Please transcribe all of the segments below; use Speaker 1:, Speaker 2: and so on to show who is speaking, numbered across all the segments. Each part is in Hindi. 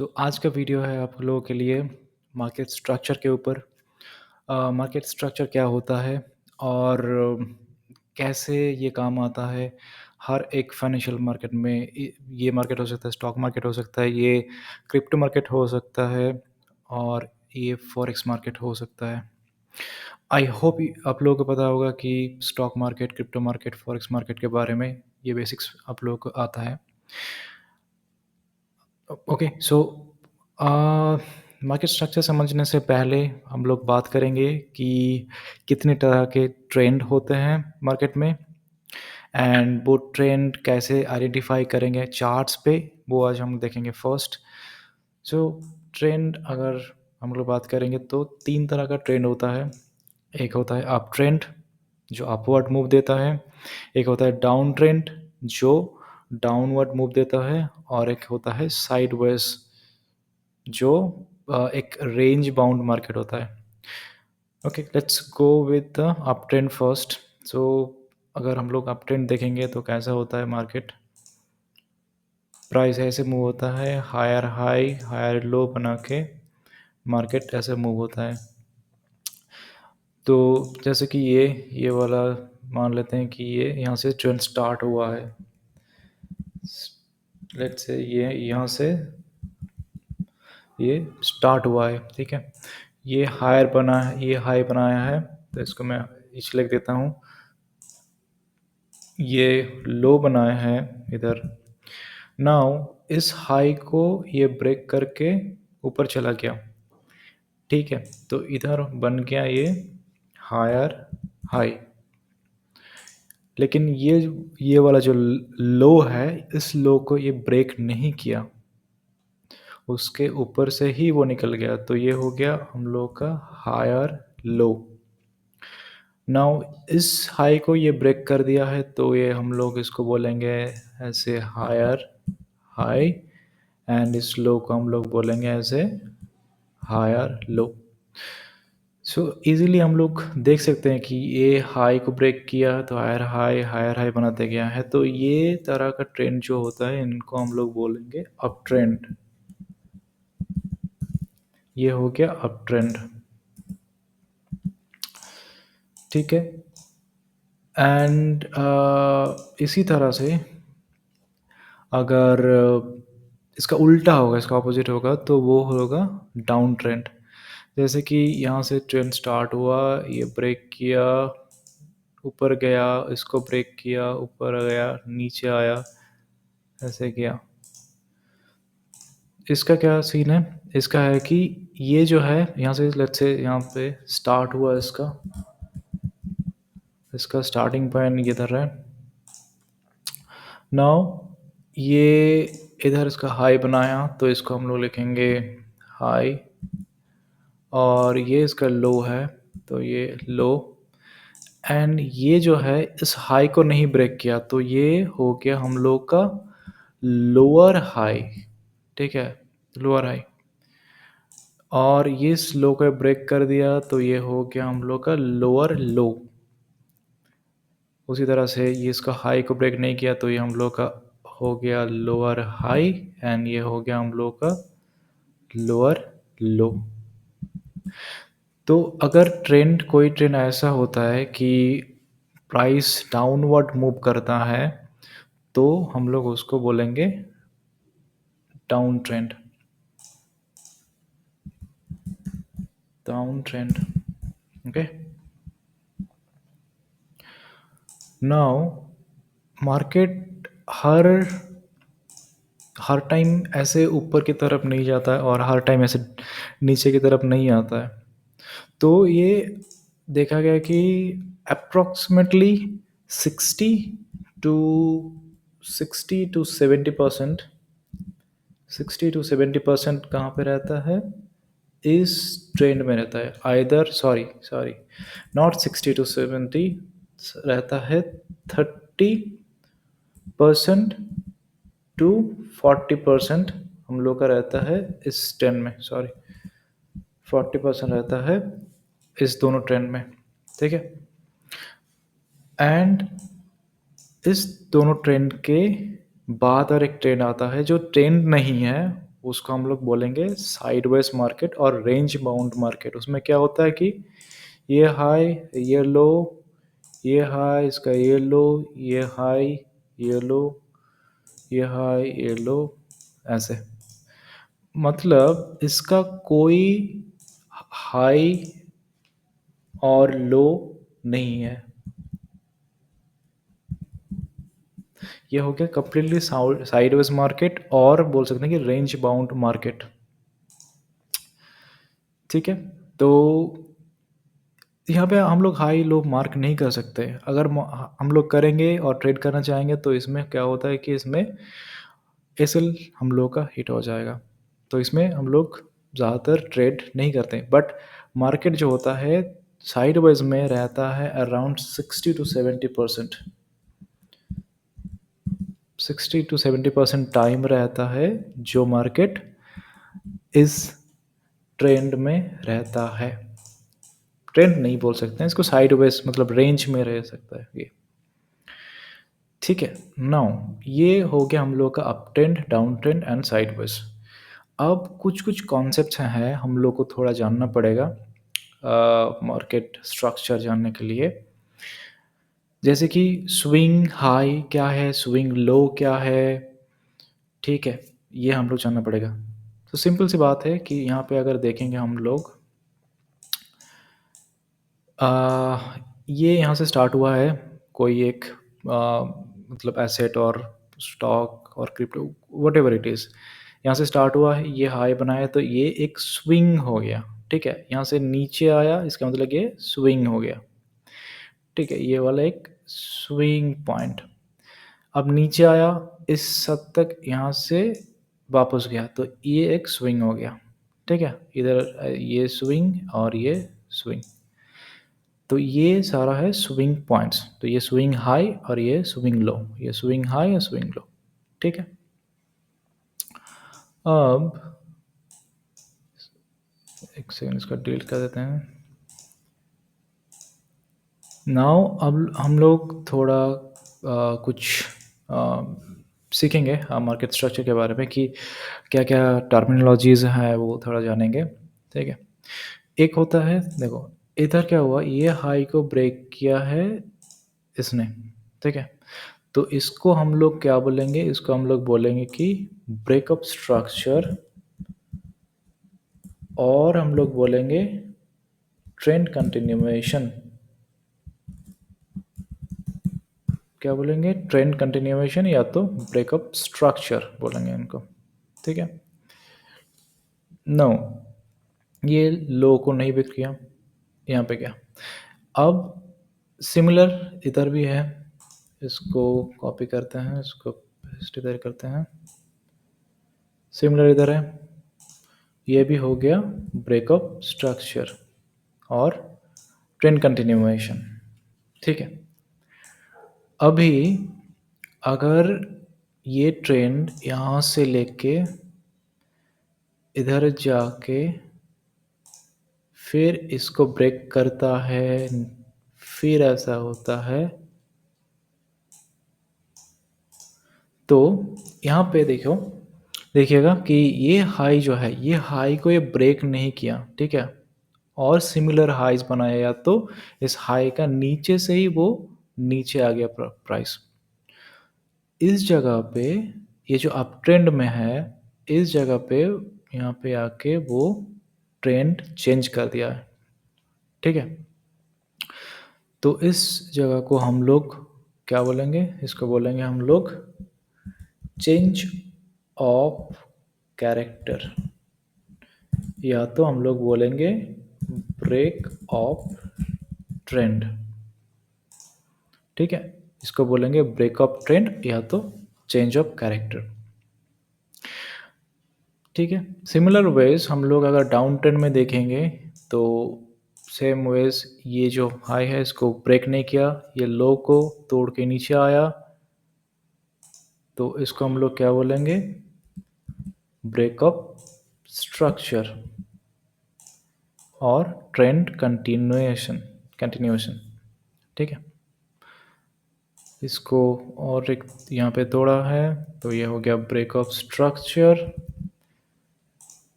Speaker 1: आज का वीडियो है आप लोगों के लिए मार्केट स्ट्रक्चर के ऊपर। मार्केट स्ट्रक्चर क्या होता है और कैसे ये काम आता है हर एक फाइनेंशियल मार्केट में। ये मार्केट हो सकता है, स्टॉक मार्केट हो सकता है, ये क्रिप्टो मार्केट हो सकता है और ये फॉरेक्स मार्केट हो सकता है। आई होप आप लोगों को पता होगा कि stock market, crypto market, forex market के बारे में ये बेसिक्स आप लोगों को आता है। ओके, मार्केट स्ट्रक्चर समझने से पहले हम लोग बात करेंगे कि कितने तरह के ट्रेंड होते हैं मार्केट में एंड वो ट्रेंड कैसे आइडेंटिफाई करेंगे चार्ट्स पे, वो आज हम देखेंगे फर्स्ट। सो ट्रेंड अगर हम लोग बात करेंगे तो तीन तरह का ट्रेंड होता है। एक होता है अप ट्रेंड जो अपवर्ड मूव देता है, एक होता है डाउन ट्रेंड जो डाउनवर्ड मूव देता है और एक होता है साइडवेज जो एक रेंज बाउंड मार्केट होता है। Okay, let's go with the up trend first. So अगर हम लोग अप ट्रेंड देखेंगे तो कैसा होता है मार्केट। प्राइस ऐसे मूव होता है, हायर हाई हायर लो बना के मार्केट ऐसे मूव होता है। तो जैसे कि ये वाला मान लेते हैं कि ये यहाँ से ट्रेंड स्टार्ट हुआ है। लेट्स से ये यहाँ से ये स्टार्ट हुआ है, ठीक है। ये हायर बना है, ये हाई बनाया है, तो इसको मैं इच लिख देता हूँ। ये लो बनाया है इधर। नाउ इस हाई को ये ब्रेक करके ऊपर चला गया, ठीक है। तो इधर बन गया ये हायर हाई, लेकिन ये वाला जो लो है, इस लो को ये ब्रेक नहीं किया, उसके ऊपर से ही वो निकल गया। तो ये हो गया हम लोग का हायर लो। नाउ इस हाई को ये ब्रेक कर दिया है, तो ये हम लोग इसको बोलेंगे ऐसे हायर हाई एंड इस लो को हम लोग बोलेंगे ऐसे हायर लो। सो इजीली हम लोग देख सकते हैं कि ये हाई को ब्रेक किया तो हायर हाई बनाते गया है। तो ये तरह का ट्रेंड जो होता है इनको हम लोग बोलेंगे अप ट्रेंड। ये हो गया अप ट्रेंड, ठीक है। एंड इसी तरह से अगर इसका उल्टा होगा, इसका ऑपोजिट होगा, तो वो होगा डाउन ट्रेंड। जैसे कि यहाँ से ट्रेंड स्टार्ट हुआ, ये ब्रेक किया, ऊपर गया, इसको ब्रेक किया, ऊपर गया, नीचे आया, ऐसे किया। इसका क्या सीन है, इसका है कि ये जो है यहाँ से लेट्स से यहाँ पे स्टार्ट हुआ, इसका स्टार्टिंग पॉइंट इधर है। नाउ ये इधर इसका हाई बनाया, तो इसको हम लोग लिखेंगे हाई, और ये इसका लो है, तो ये लो। एंड ये जो है इस हाई को नहीं ब्रेक किया, तो ये हो गया हम लोग का लोअर हाई, ठीक है, लोअर हाई। और ये इस लो को ब्रेक कर दिया, तो ये हो गया हम लोग का लोअर लो। उसी तरह से ये इसका हाई को ब्रेक नहीं किया, तो ये हम लोग का हो गया लोअर हाई एंड ये हो गया हम लोग का लोअर लो। तो अगर कोई ट्रेंड ऐसा होता है कि प्राइस डाउनवर्ड मूव करता है, तो हम लोग उसको बोलेंगे down trend. Down trend, okay. Now market हर टाइम ऐसे ऊपर की तरफ नहीं जाता है और हर टाइम ऐसे नीचे की तरफ नहीं आता है। तो ये देखा गया कि अप्रॉक्सीमेटली 60 टू 70% 60 to 70% कहाँ पे रहता है, इस ट्रेंड में रहता है। आइदर सॉरी नॉट 60 to 70, रहता है 30% टू 40% हम लोग का रहता है इस ट्रेंड में। 40% रहता है इस दोनों ट्रेंड में, ठीक है। एंड इस दोनों ट्रेंड के बाद और एक ट्रेंड आता है जो ट्रेंड नहीं है, उसको हम लोग बोलेंगे साइडवेज मार्केट और रेंज बाउंड मार्केट। उसमें क्या होता है कि ये हाई, ये लो, ये हाई, इसका ये लो, ये हाई, ये लो, ये हाई, ये लो, ऐसे। मतलब इसका कोई हाई और लो नहीं है। ये हो गया कंप्लीटली साइडवेज मार्केट, और बोल सकते हैं कि रेंज बाउंड मार्केट। ठीक है, तो यहाँ पे हम लोग हाई लो मार्क नहीं कर सकते। अगर हम लोग करेंगे और ट्रेड करना चाहेंगे तो इसमें क्या होता है कि इसमें एसएल हम लोग का हिट हो जाएगा। तो इसमें हम लोग ज़्यादातर ट्रेड नहीं करते, बट मार्केट जो होता है साइडवेज में रहता है अराउंड 60 to 70%। 60 to 70% टाइम रहता है जो मार्केट इस ट्रेंड में रहता है। ट्रेंड नहीं बोल सकते हैं इसको, साइडवेज मतलब रेंज में रह सकता है ये। ठीक है, नाउ ये हो गया हम लोग का up trend, down trend and sideways. अब कुछ कुछ कॉन्सेप्ट्स हैं हम लोग को थोड़ा जानना पड़ेगा मार्केट स्ट्रक्चर जानने के लिए। जैसे कि स्विंग हाई क्या है, स्विंग लो क्या है, ठीक है, ये हम लोग जानना पड़ेगा। तो सिंपल सी बात है कि यहाँ पे अगर देखेंगे हम लोग, ये यहाँ से स्टार्ट हुआ है कोई एक मतलब एसेट और स्टॉक और crypto, what ever it is, यहाँ से स्टार्ट हुआ है, ये हाई बनाया तो ये एक स्विंग हो गया। ठीक है, यहाँ से नीचे आया, इसका मतलब ये स्विंग हो गया। ठीक है, ये वाला एक स्विंग पॉइंट। अब नीचे आया, इस हद तक यहाँ से वापस गया तो ये एक स्विंग हो गया। ठीक है, इधर ये स्विंग और ये स्विंग, तो ये सारा है स्विंग पॉइंट्स। तो ये स्विंग हाई और ये स्विंग लो, ये स्विंग हाई और स्विंग लो। ठीक है, अब एक सेकंड इसका डिलीट कर देते हैं। नाउ अब हम लोग थोड़ा कुछ आ, सीखेंगे मार्केट स्ट्रक्चर के बारे में कि क्या क्या टर्मिनोलॉजीज़ हैं वो थोड़ा जानेंगे। ठीक है, एक होता है, देखो इधर क्या हुआ, ये हाई को ब्रेक किया है इसने। ठीक है, तो इसको हम लोग क्या बोलेंगे, इसको हम लोग बोलेंगे कि ब्रेकअप स्ट्रक्चर, और हम लोग बोलेंगे ट्रेंड कंटिन्यूएशन। क्या बोलेंगे, ट्रेंड कंटिन्यूएशन या तो ब्रेकअप स्ट्रक्चर बोलेंगे इनको। ठीक है, नो ये लो को नहीं ब्रेक किया, यहाँ पे क्या। अब सिमिलर इधर भी है, इसको कॉपी करते हैं, इसको पेस्ट इधर करते हैं, सिमिलर इधर है, ये भी हो गया ब्रेकअप स्ट्रक्चर और ट्रेंड कंटिन्यूएशन। ठीक है, अभी अगर ये ट्रेंड यहाँ से लेके इधर जाके फिर इसको ब्रेक करता है, फिर ऐसा होता है, तो यहाँ पे देखो, देखिएगा कि ये हाई जो है, ये हाई को ये ब्रेक नहीं किया। ठीक है, और सिमिलर हाइज बनाया, या तो इस हाई का नीचे से ही वो नीचे आ गया प्राइस। इस जगह पे ये जो अप ट्रेंड में है, इस जगह पे यहाँ पे आके वो ट्रेंड चेंज कर दिया है। ठीक है, तो इस जगह को हम लोग क्या बोलेंगे, इसको बोलेंगे हम लोग चेंज ऑफ कैरेक्टर, या तो हम लोग बोलेंगे ब्रेक ऑफ ट्रेंड। ठीक है, इसको बोलेंगे ब्रेक ऑफ ट्रेंड या तो चेंज ऑफ कैरेक्टर। ठीक है, सिमिलर वेज हम लोग अगर डाउन ट्रेंड में देखेंगे तो सेम वेज, ये जो हाई है इसको ब्रेक नहीं किया, ये लो को तोड़ के नीचे आया, तो इसको हम लोग क्या बोलेंगे, ब्रेकअप स्ट्रक्चर और ट्रेंड कंटिन्यूएशन। ठीक है, इसको और एक यहाँ पे तोड़ा है तो ये हो गया ब्रेकअप स्ट्रक्चर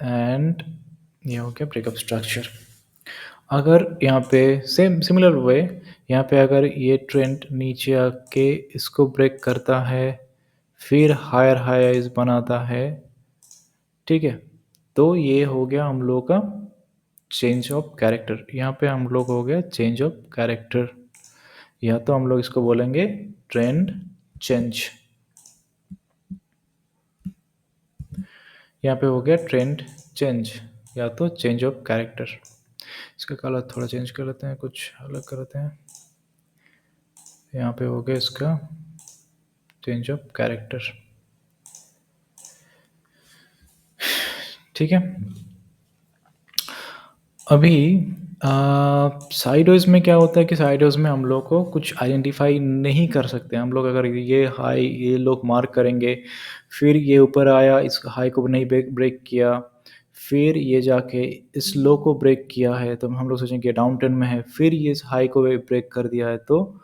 Speaker 1: एंड ये हो गया ब्रेकअप स्ट्रक्चर। अगर यहाँ पे सेम सिमिलर वे, यहाँ पे अगर ये ट्रेंड नीचे आके इसको ब्रेक करता है, फिर हायर हाइज बनाता है, ठीक है, तो ये हो गया हम लोग का चेंज ऑफ कैरेक्टर। यहाँ पे हम लोग हो गया चेंज ऑफ कैरेक्टर, या तो हम लोग इसको बोलेंगे ट्रेंड चेंज। यहाँ पे हो गया ट्रेंड चेंज या तो चेंज ऑफ कैरेक्टर। इसका कलर थोड़ा चेंज कर लेते हैं, कुछ अलग कर लेते हैं। यहाँ पे हो गया इसका चेंज ऑफ कैरेक्टर, ठीक है। अभी साइडवेज में क्या होता है कि साइडवेज में हम लोग को कुछ आइडेंटिफाई नहीं कर सकते। हम लोग अगर ये हाई ये लोग मार्क करेंगे, फिर ये ऊपर आया, इस हाई को नहीं ब्रेक ब्रेक किया, फिर ये जाके इस लो को ब्रेक किया है, तो हम लोग सोचेंगे डाउन ट्रेंड में है, फिर ये इस हाई को ब्रेक कर दिया है, तो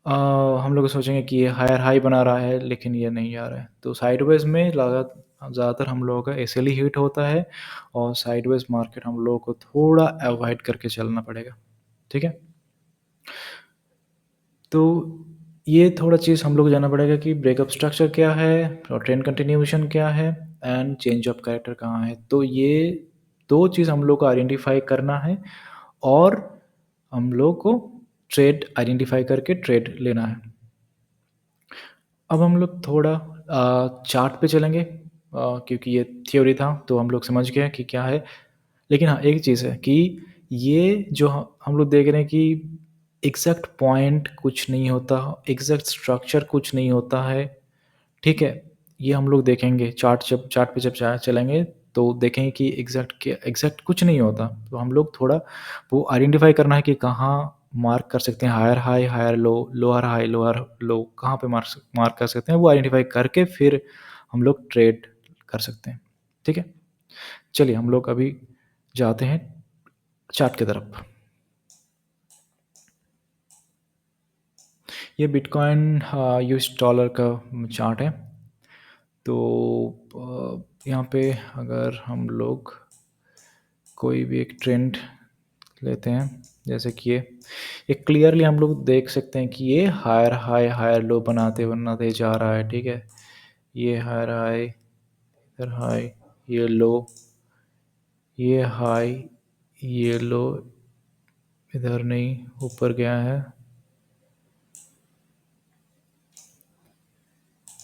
Speaker 1: अ, हम लोग सोचेंगे कि ये हायर हाई बना रहा है, लेकिन ये नहीं आ रहा है। तो साइडवेज में ज़्यादातर हम लोगों का ऐसे ही हिट होता है, और साइडवेज मार्केट हम लोगों को थोड़ा अवॉइड करके चलना पड़ेगा, ठीक है। तो ये थोड़ा चीज़ हम लोग को जानना पड़ेगा कि ब्रेकअप स्ट्रक्चर क्या है और ट्रेंड कंटिन्यूएशन क्या है एंड चेंज ऑफ कैरेक्टर कहाँ है। तो ये दो चीज़ हम लोग को आइडेंटिफाई करना है, और हम लोग को ट्रेड आइडेंटिफाई करके ट्रेड लेना है। अब हम लोग थोड़ा चार्ट पे चलेंगे, क्योंकि ये थ्योरी था तो हम लोग समझ गए कि क्या है। लेकिन हाँ, एक चीज़ है कि ये जो हम लोग देख रहे हैं कि एग्जैक्ट पॉइंट कुछ नहीं होता, एग्जैक्ट स्ट्रक्चर कुछ नहीं होता है, ठीक है। ये हम लोग देखेंगे चार्ट पे जब चलेंगे, तो देखेंगे कि एग्जैक्ट कुछ नहीं होता। तो हम लोग थोड़ा वो आइडेंटिफाई करना है कि कहाँ मार्क कर सकते हैं, higher high, higher low, lower high, lower low, कहाँ पे मार्क कर सकते हैं, वो आइडेंटिफाई करके फिर हम लोग ट्रेड कर सकते हैं, ठीक है। चलिए हम लोग अभी जाते हैं चार्ट की तरफ। ये बिटकॉइन यूएस डॉलर का चार्ट है। तो यहाँ पे अगर हम लोग कोई भी एक ट्रेंड लेते हैं, जैसे कि ये क्लियरली हम लोग देख सकते हैं कि ये हायर हाई हायर लो बनाते बनाते जा रहा है, ठीक है। ये हायर हाई, इधर हाई, ये लो, ये हाई, ये लो, इधर नहीं, ऊपर गया है,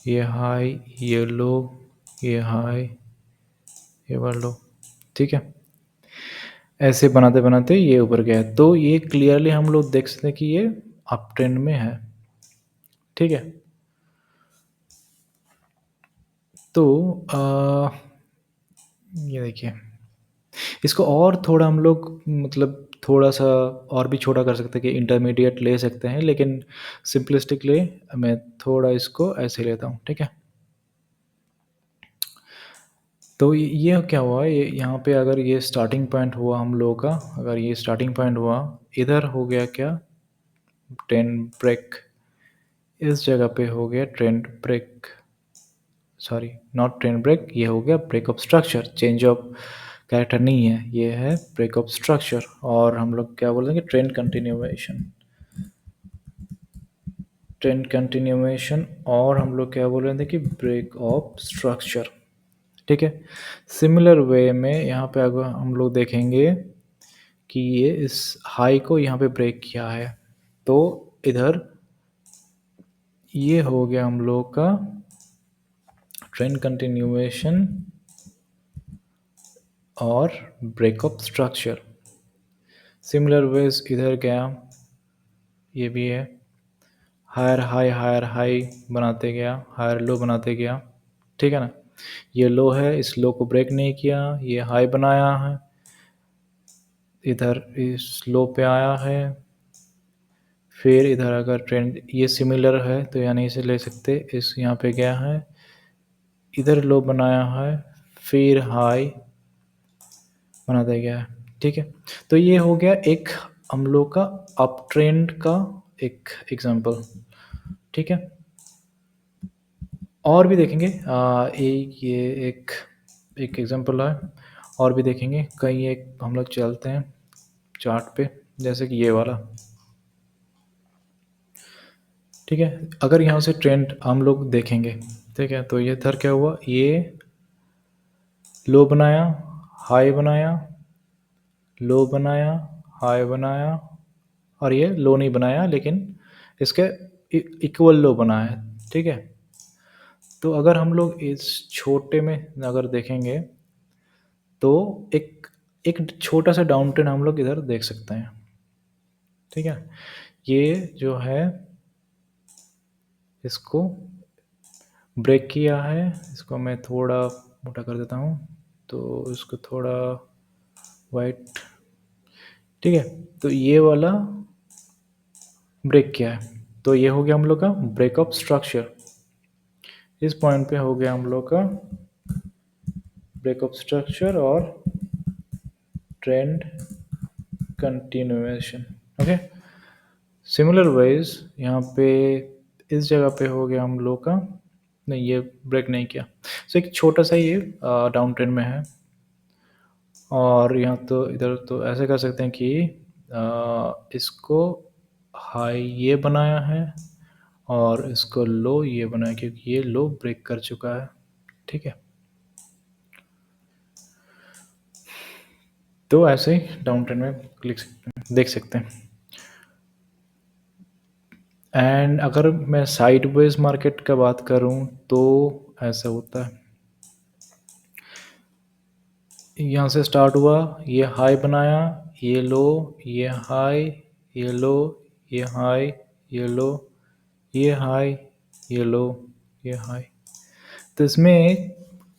Speaker 1: ये हाई, ये लो, ये हाई, ये वाला लो, ठीक है। ऐसे बनाते बनाते ये ऊपर गया है, तो ये क्लियरली हम लोग देख सकते हैं कि ये अप ट्रेंड में है, ठीक है। तो ये देखिए, इसको और थोड़ा हम लोग मतलब थोड़ा-सा और भी छोटा कर सकते हैं कि इंटरमीडिएट ले सकते हैं, लेकिन सिंपलिस्टिकली मैं थोड़ा इसको ऐसे लेता हूँ, ठीक है। तो ये क्या हुआ, ये यहाँ पे अगर ये स्टार्टिंग पॉइंट हुआ हम लोगों का, अगर ये स्टार्टिंग पॉइंट हुआ, इधर हो गया क्या, ट्रेंड ब्रेक, इस जगह पे हो गया trend break, sorry not trend break, ये हो गया breakup structure, change of character नहीं है, ये है ब्रेकअप स्ट्रक्चर। और हम लोग क्या बोलेंगे, ट्रेंड कंटिन्यूएशन, ट्रेंड कंटिन्यूएशन, और हम लोग क्या बोल रहे थे कि ब्रेक ऑफ स्ट्रक्चर, ठीक है। सिमिलर वे में यहाँ पे अगर हम लोग देखेंगे कि ये इस हाई को यहाँ पे ब्रेक किया है, तो इधर ये हो गया हम लोग का ट्रेंड कंटिन्यूएशन और ब्रेकअप स्ट्रक्चर। सिमिलर वेज इधर गया, ये भी है, हायर हाई बनाते गया, हायर लो बनाते गया, ठीक है ना। ये लो है, इस लो को ब्रेक नहीं किया, ये हाई बनाया है, इधर इस लो पे आया है, फिर इधर अगर ट्रेंड ये सिमिलर है तो यानी इसे ले सकते, इस यहाँ पे गया है, इधर लो बनाया है, फिर हाई बनाता गया है, ठीक है। तो ये हो गया एक हम लोग का अप ट्रेंड का एक एग्जांपल, ठीक है। और भी देखेंगे एक ये एक एक एग्जांपल है, और भी देखेंगे कई। एक हम लोग चलते हैं चार्ट पे, जैसे कि ये वाला। ठीक है, अगर यहाँ से ट्रेंड हम लोग देखेंगे, ठीक है, तो ये इधर क्या हुआ, ये लो बनाया, हाई बनाया, लो बनाया, हाई बनाया, और ये लो नहीं बनाया, लेकिन इसके इक्वल लो बना है। ठीक है, तो अगर हम लोग इस छोटे में अगर देखेंगे, तो एक एक छोटा सा डाउन ट्रेंड हम लोग इधर देख सकते हैं। ठीक है, ये जो है इसको ब्रेक किया है, इसको मैं थोड़ा मोटा कर देता हूँ, तो इसको थोड़ा वाइट। ठीक है, तो ये वाला ब्रेक किया है, तो ये हो गया हम लोग का ब्रेकअप स्ट्रक्चर। इस पॉइंट पे हो गया हम लोग का ब्रेकअप स्ट्रक्चर और trend continuation. Okay, similar wise यहाँ पे इस जगह पे हो गया हम लोग का, नहीं ये ब्रेक नहीं किया, सो एक छोटा सा ये डाउन ट्रेंड में है। और यहाँ तो इधर तो ऐसे कर सकते हैं कि इसको हाई ये बनाया है और इसको लो ये बनाया, क्योंकि ये लो ब्रेक कर चुका है। ठीक है, तो ऐसे ही डाउन ट्रेंड में देख सकते हैं। एंड अगर मैं साइडवेज मार्केट का बात करूं तो ऐसा होता है, यहाँ से स्टार्ट हुआ, ये हाई बनाया, ये लो, ये हाई, ये लो, ये हाई, ये लो, ये हाई, ये लो, ये हाई। तो इसमें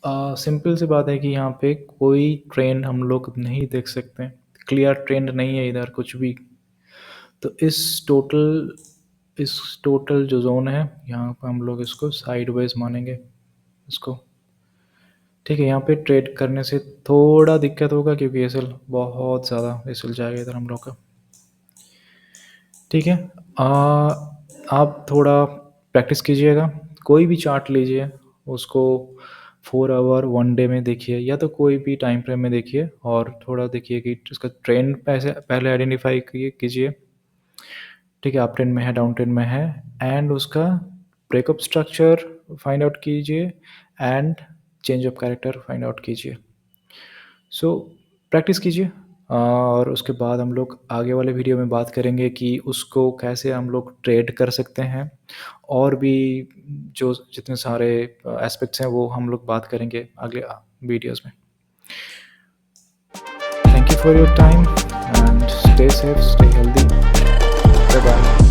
Speaker 1: सिंपल सी बात है कि यहाँ पे कोई ट्रेंड हम लोग नहीं देख सकते, क्लियर ट्रेंड नहीं है इधर कुछ भी। तो इस टोटल जो जोन है, यहाँ पर हम लोग इसको साइडवेज मानेंगे इसको। ठीक है, यहाँ पे ट्रेड करने से थोड़ा दिक्कत होगा, क्योंकि एसएल बहुत ज़्यादा एसएल जाएगा इधर हम लोग का। ठीक है, आप थोड़ा प्रैक्टिस कीजिएगा, कोई भी चार्ट लीजिए, उसको 4 आवर 1 डे में देखिए, या तो कोई भी टाइम फ्रेम में देखिए, और थोड़ा देखिए कि उसका ट्रेंड पहले आइडेंटिफाई कीजिए। ठीक है, अप ट्रेंड में है, डाउन ट्रेंड में है, एंड उसका ब्रेकअप स्ट्रक्चर फाइंड आउट कीजिए, and change of character find out कीजिए। सो प्रैक्टिस कीजिए, और उसके बाद हम लोग आगे वाले वीडियो में बात करेंगे कि उसको कैसे हम लोग ट्रेड कर सकते हैं, और भी जो जितने सारे एस्पेक्ट्स हैं वो हम लोग बात करेंगे अगले वीडियोस में। Thank you for your time and stay safe, stay healthy, bye bye.